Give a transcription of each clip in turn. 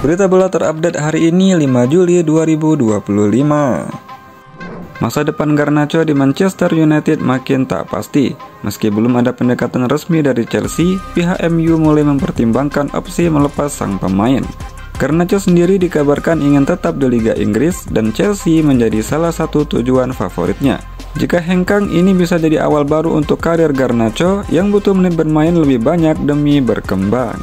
Berita bola terupdate hari ini 5 Juli 2025. Masa depan Garnacho di Manchester United makin tak pasti. Meski belum ada pendekatan resmi dari Chelsea, pihak MU mulai mempertimbangkan opsi melepas sang pemain. Garnacho sendiri dikabarkan ingin tetap di Liga Inggris dan Chelsea menjadi salah satu tujuan favoritnya. Jika hengkang, ini bisa jadi awal baru untuk karir Garnacho yang butuh menit bermain lebih banyak demi berkembang.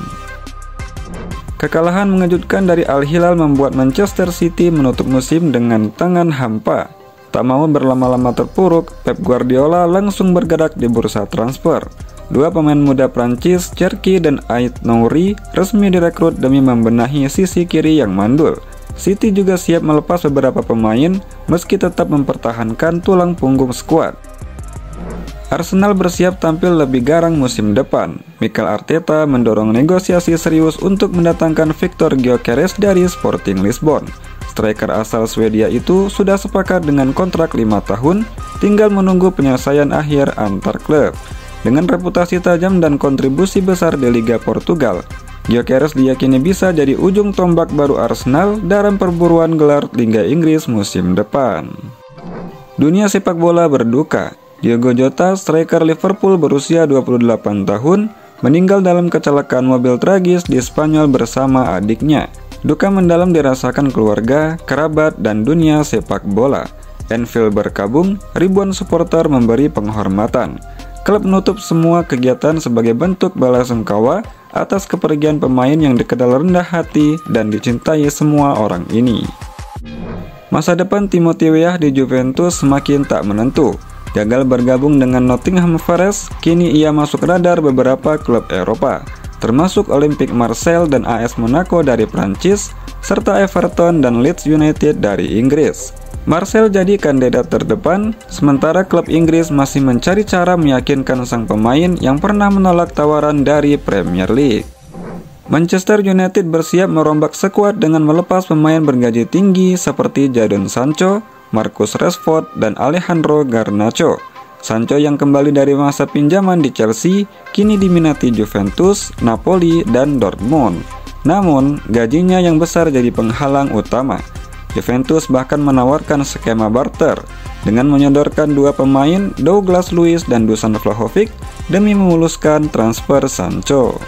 Kekalahan mengejutkan dari Al Hilal membuat Manchester City menutup musim dengan tangan hampa. Tak mau berlama-lama terpuruk, Pep Guardiola langsung bergerak di bursa transfer. Dua pemain muda Prancis, Cherki dan Ait Nouri, resmi direkrut demi membenahi sisi kiri yang mandul. City juga siap melepas beberapa pemain, meski tetap mempertahankan tulang punggung skuad. Arsenal bersiap tampil lebih garang musim depan. Mikel Arteta mendorong negosiasi serius untuk mendatangkan Victor Gyökeres dari Sporting Lisbon. Striker asal Swedia itu sudah sepakat dengan kontrak 5 tahun, tinggal menunggu penyelesaian akhir antar klub. Dengan reputasi tajam dan kontribusi besar di Liga Portugal, Gyökeres diyakini bisa jadi ujung tombak baru Arsenal dalam perburuan gelar Liga Inggris musim depan. Dunia sepak bola berduka. Diogo Jota, striker Liverpool berusia 28 tahun, meninggal dalam kecelakaan mobil tragis di Spanyol bersama adiknya. Duka mendalam dirasakan keluarga, kerabat, dan dunia sepak bola. Anfield berkabung, ribuan supporter memberi penghormatan. Klub menutup semua kegiatan sebagai bentuk balasungkawa atas kepergian pemain yang dikenal rendah hati dan dicintai semua orang ini. Masa depan Timothy Weah di Juventus semakin tak menentu. Gagal bergabung dengan Nottingham Forest, kini ia masuk radar beberapa klub Eropa, termasuk Olympique Marseille dan AS Monaco dari Prancis, serta Everton dan Leeds United dari Inggris. Marseille jadi kandidat terdepan, sementara klub Inggris masih mencari cara meyakinkan sang pemain yang pernah menolak tawaran dari Premier League. Manchester United bersiap merombak skuad dengan melepas pemain bergaji tinggi seperti Jadon Sancho, Marcus Rashford, dan Alejandro Garnacho. Sancho yang kembali dari masa pinjaman di Chelsea kini diminati Juventus, Napoli, dan Dortmund. Namun, gajinya yang besar jadi penghalang utama. Juventus bahkan menawarkan skema barter dengan menyodorkan dua pemain, Douglas Luiz dan Dusan Vlahovic, demi memuluskan transfer Sancho.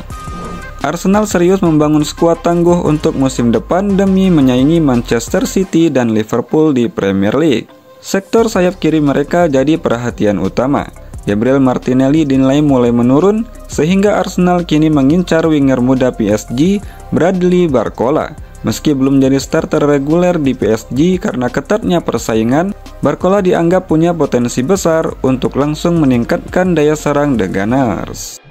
Arsenal serius membangun skuad tangguh untuk musim depan demi menyaingi Manchester City dan Liverpool di Premier League. Sektor sayap kiri mereka jadi perhatian utama. Gabriel Martinelli dinilai mulai menurun, sehingga Arsenal kini mengincar winger muda PSG, Bradley Barcola. Meski belum jadi starter reguler di PSG karena ketatnya persaingan, Barcola dianggap punya potensi besar untuk langsung meningkatkan daya serang The Gunners.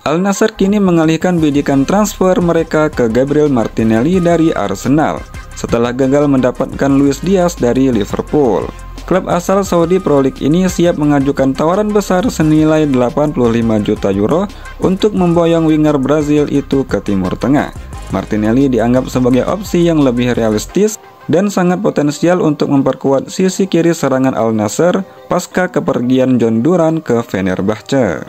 Al Nassr kini mengalihkan bidikan transfer mereka ke Gabriel Martinelli dari Arsenal setelah gagal mendapatkan Luis Diaz dari Liverpool. Klub asal Saudi Pro League ini siap mengajukan tawaran besar senilai 85 juta euro untuk memboyong winger Brazil itu ke Timur Tengah. Martinelli dianggap sebagai opsi yang lebih realistis dan sangat potensial untuk memperkuat sisi kiri serangan Al Nassr pasca kepergian John Duran ke Fenerbahce.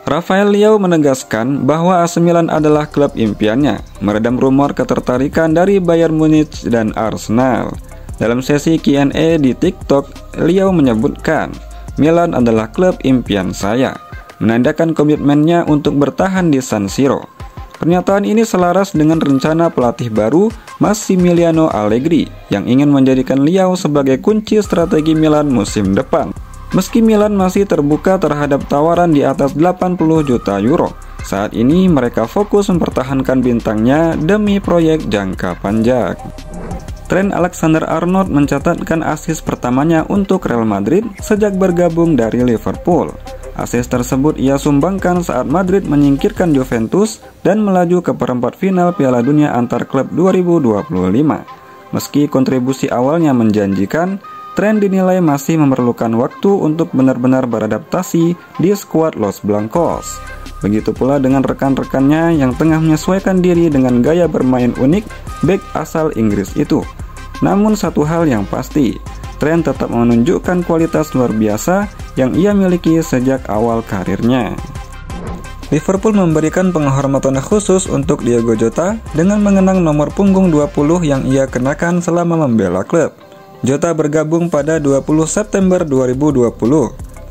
Rafael Leao menegaskan bahwa AC Milan adalah klub impiannya, meredam rumor ketertarikan dari Bayern Munich dan Arsenal. Dalam sesi Q&A di TikTok, Leao menyebutkan, "Milan adalah klub impian saya," menandakan komitmennya untuk bertahan di San Siro. Pernyataan ini selaras dengan rencana pelatih baru Massimiliano Allegri yang ingin menjadikan Leao sebagai kunci strategi Milan musim depan. Meski Milan masih terbuka terhadap tawaran di atas 80 juta euro, saat ini mereka fokus mempertahankan bintangnya demi proyek jangka panjang. Trent Alexander-Arnold mencatatkan assist pertamanya untuk Real Madrid sejak bergabung dari Liverpool. Assist tersebut ia sumbangkan saat Madrid menyingkirkan Juventus dan melaju ke perempat final Piala Dunia antar klub 2025. Meski kontribusi awalnya menjanjikan, Trent dinilai masih memerlukan waktu untuk benar-benar beradaptasi di skuad Los Blancos. Begitu pula dengan rekan-rekannya yang tengah menyesuaikan diri dengan gaya bermain unik bek asal Inggris itu. Namun satu hal yang pasti, Trent tetap menunjukkan kualitas luar biasa yang ia miliki sejak awal karirnya. Liverpool memberikan penghormatan khusus untuk Diogo Jota dengan mengenang nomor punggung 20 yang ia kenakan selama membela klub. Jota bergabung pada 20 September 2020,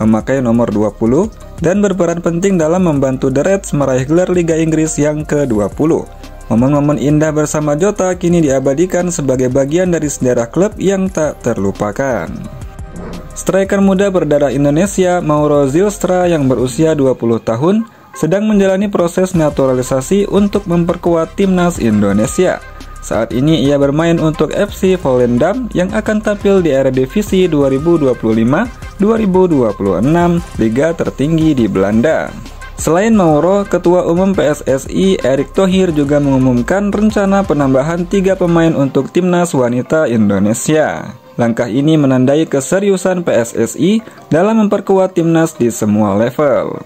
memakai nomor 20 dan berperan penting dalam membantu The Reds meraih gelar Liga Inggris yang ke-20. Momen-momen indah bersama Jota kini diabadikan sebagai bagian dari sejarah klub yang tak terlupakan. Striker muda berdarah Indonesia Mauro Zylstra yang berusia 20 tahun sedang menjalani proses naturalisasi untuk memperkuat timnas Indonesia. Saat ini ia bermain untuk FC Volendam yang akan tampil di Eredivisie 2025-2026, liga tertinggi di Belanda. Selain Mauro, Ketua Umum PSSI Erick Thohir juga mengumumkan rencana penambahan 3 pemain untuk timnas wanita Indonesia. Langkah ini menandai keseriusan PSSI dalam memperkuat timnas di semua level.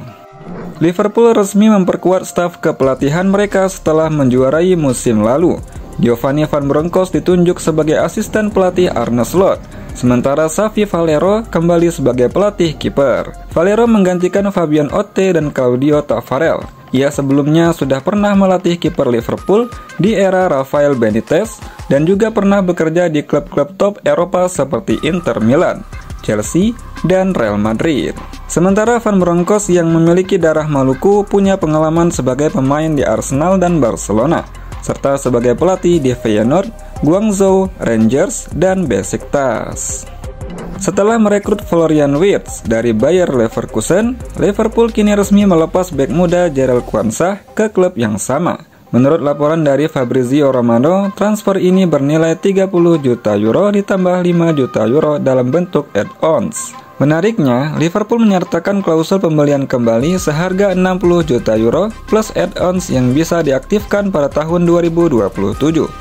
Liverpool resmi memperkuat staf kepelatihan mereka setelah menjuarai musim lalu. Giovanni Van Bronckhorst ditunjuk sebagai asisten pelatih Arne Slot, sementara Xavi Valero kembali sebagai pelatih kiper. Valero menggantikan Fabian Otte dan Claudio Taffarel. Ia sebelumnya sudah pernah melatih kiper Liverpool di era Rafael Benitez dan juga pernah bekerja di klub-klub top Eropa seperti Inter Milan, Chelsea, dan Real Madrid. Sementara Van Bronckhorst yang memiliki darah Maluku punya pengalaman sebagai pemain di Arsenal dan Barcelona, serta sebagai pelatih di Feyenoord, Guangzhou, Rangers, dan Besiktas. Setelah merekrut Florian Wirtz dari Bayer Leverkusen, Liverpool kini resmi melepas bek muda Jarell Quansah ke klub yang sama. Menurut laporan dari Fabrizio Romano, transfer ini bernilai 30 juta euro ditambah 5 juta euro dalam bentuk add-ons. Menariknya, Liverpool menyertakan klausul pembelian kembali seharga 60 juta euro plus add-ons yang bisa diaktifkan pada tahun 2027.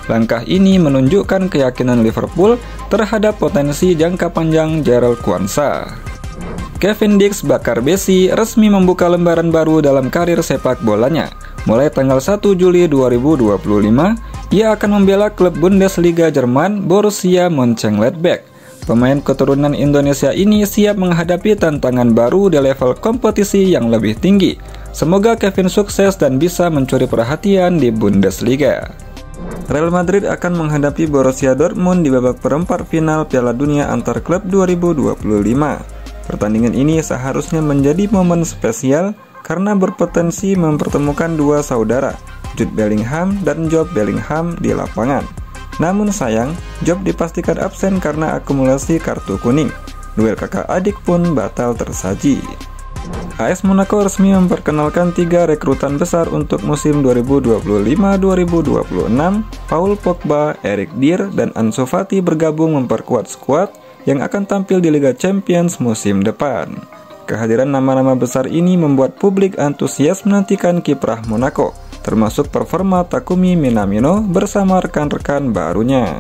Langkah ini menunjukkan keyakinan Liverpool terhadap potensi jangka panjang Jarell Quansah. Kevin Dix bakar besi resmi membuka lembaran baru dalam karir sepak bolanya. Mulai tanggal 1 Juli 2025, ia akan membela klub Bundesliga Jerman Borussia Mönchengladbach. Pemain keturunan Indonesia ini siap menghadapi tantangan baru di level kompetisi yang lebih tinggi. Semoga Kevin sukses dan bisa mencuri perhatian di Bundesliga. Real Madrid akan menghadapi Borussia Dortmund di babak perempat final Piala Dunia antar klub 2025. Pertandingan ini seharusnya menjadi momen spesial karena berpotensi mempertemukan dua saudara, Jude Bellingham dan Job Bellingham di lapangan. Namun sayang, Job dipastikan absen karena akumulasi kartu kuning. Duel kakak adik pun batal tersaji. AS Monaco resmi memperkenalkan 3 rekrutan besar untuk musim 2025-2026. Paul Pogba, Eric Dier, dan Ansu Fati bergabung memperkuat skuad yang akan tampil di Liga Champions musim depan. Kehadiran nama-nama besar ini membuat publik antusias menantikan kiprah Monaco, termasuk performa Takumi Minamino bersama rekan-rekan barunya.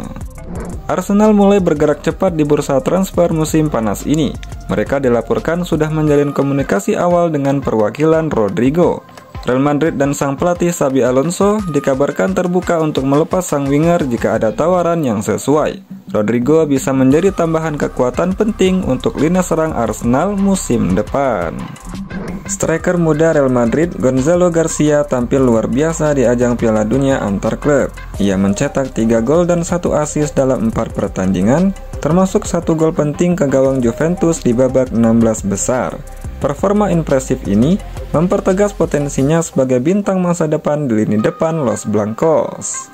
Arsenal mulai bergerak cepat di bursa transfer musim panas ini. Mereka dilaporkan sudah menjalin komunikasi awal dengan perwakilan Rodrigo. Real Madrid dan sang pelatih Xabi Alonso dikabarkan terbuka untuk melepas sang winger jika ada tawaran yang sesuai. Rodrigo bisa menjadi tambahan kekuatan penting untuk lini serang Arsenal musim depan. Striker muda Real Madrid Gonzalo Garcia tampil luar biasa di ajang Piala Dunia antar klub. Ia mencetak 3 gol dan 1 assist dalam 4 pertandingan, termasuk 1 gol penting ke gawang Juventus di babak 16 besar. Performa impresif ini mempertegas potensinya sebagai bintang masa depan di lini depan Los Blancos.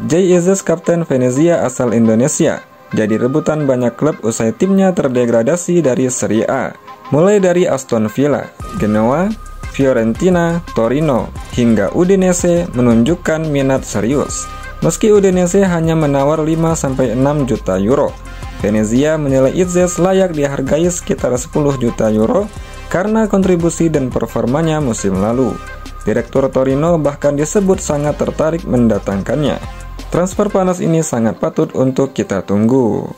Jay Izzes, kapten Venezia asal Indonesia, jadi rebutan banyak klub usai timnya terdegradasi dari Serie A. Mulai dari Aston Villa, Genoa, Fiorentina, Torino, hingga Udinese menunjukkan minat serius. Meski Udinese hanya menawar 5-6 juta euro, Venezia menilai Izzes layak dihargai sekitar 10 juta euro karena kontribusi dan performanya musim lalu. Direktur Torino bahkan disebut sangat tertarik mendatangkannya. Transfer panas ini sangat patut untuk kita tunggu.